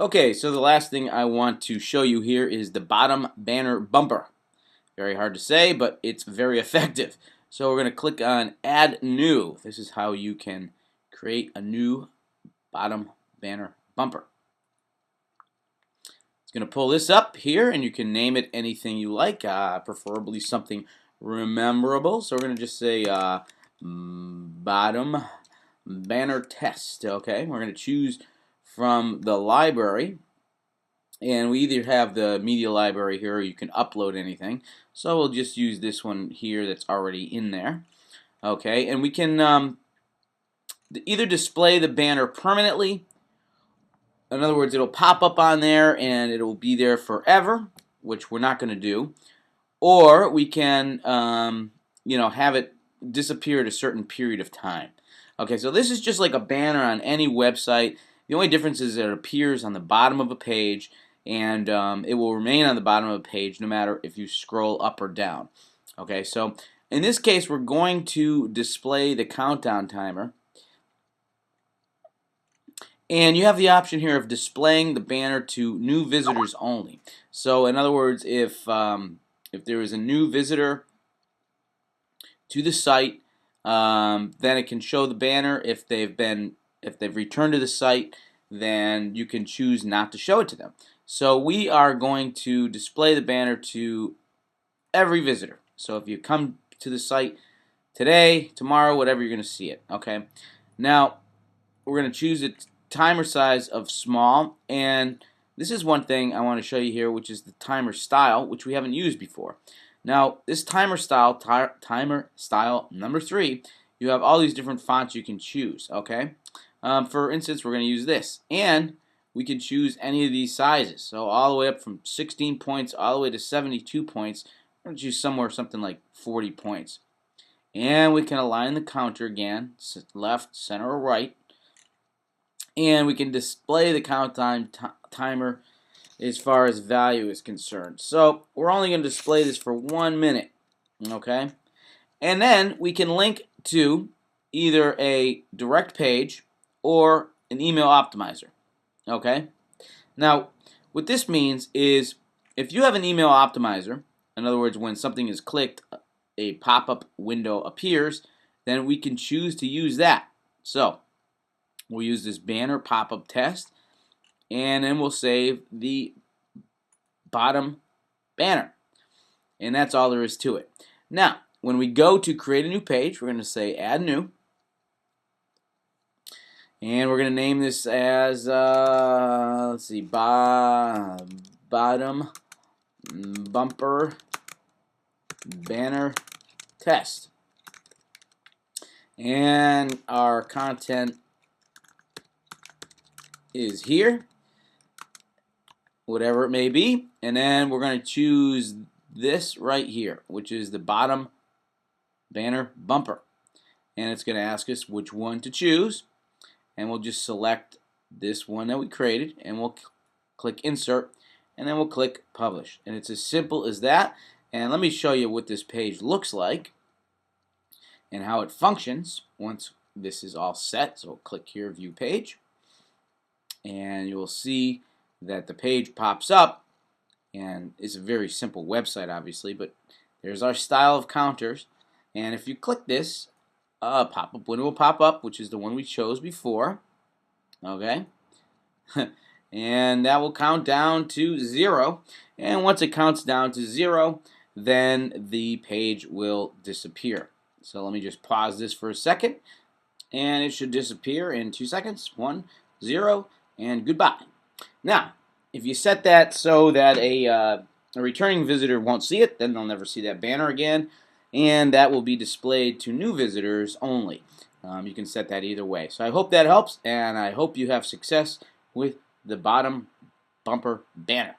Okay, so the last thing I want to show you here is the bottom banner bumper. Very hard to say, but it's very effective. So we're going to click on Add New. This is how you can create a new bottom banner bumper. It's going to pull this up here, and you can name it anything you like, preferably something rememberable. So we're going to just say bottom banner test. Okay, we're going to choose from the library. And we either have the media library here or you can upload anything. So we'll just use this one here that's already in there. Okay, and we can either display the banner permanently. In other words, it'll pop up on there and it'll be there forever, which we're not going to do. Or we can, have it disappear at a certain period of time. Okay, so this is just like a banner on any website. The only difference is that it appears on the bottom of a page, and it will remain on the bottom of the page no matter if you scroll up or down. Okay, so in this case, we're going to display the countdown timer. And you have the option here of displaying the banner to new visitors only. So in other words, if there is a new visitor to the site, then it can show the banner. If they've returned to the site, then you can choose not to show it to them. So we are going to display the banner to every visitor. So if you come to the site today, tomorrow, whatever, you're going to see it. Okay. Now we're going to choose a timer size of small, and this is one thing I want to show you here, which is the timer style, which we haven't used before. Now this timer style, timer style number 3, you have all these different fonts you can choose. Okay. For instance, we're going to use this, and we can choose any of these sizes. So all the way up from 16 points all the way to 72 points. We're going to choose something like 40 points. And we can align the counter again, left, center, or right. And we can display the countdown timer as far as value is concerned. So we're only going to display this for 1 minute. Okay? And then we can link to either a direct page or an email optimizer. Okay? Now, what this means is if you have an email optimizer, in other words, when something is clicked, a pop-up window appears, then we can choose to use that. So we'll use this banner pop-up test, and then we'll save the bottom banner. And that's all there is to it. Now, when we go to create a new page, we're going to say Add New. And we're going to name this as, let's see, Bottom Bumper Banner Test. And our content is here, whatever it may be. And then we're going to choose this right here, which is the bottom banner bumper. And it's going to ask us which one to choose. And we'll just select this one that we created, and we'll click Insert, and then we'll click Publish. And it's as simple as that. And let me show you what this page looks like and how it functions once this is all set. So we'll click here, View Page, and you will see that the page pops up, and it's a very simple website, obviously, but there's our style of counters. And if you click this, pop-up window will pop up, which is the one we chose before. Okay. And that will count down to 0. And once it counts down to 0, then the page will disappear. So let me just pause this for a second, and it should disappear in 2 seconds. 1, 0, and goodbye. Now, if you set that so that a returning visitor won't see it, then they'll never see that banner again, and that will be displayed to new visitors only. You can set that either way. So I hope that helps, and I hope you have success with the bottom bumper banner.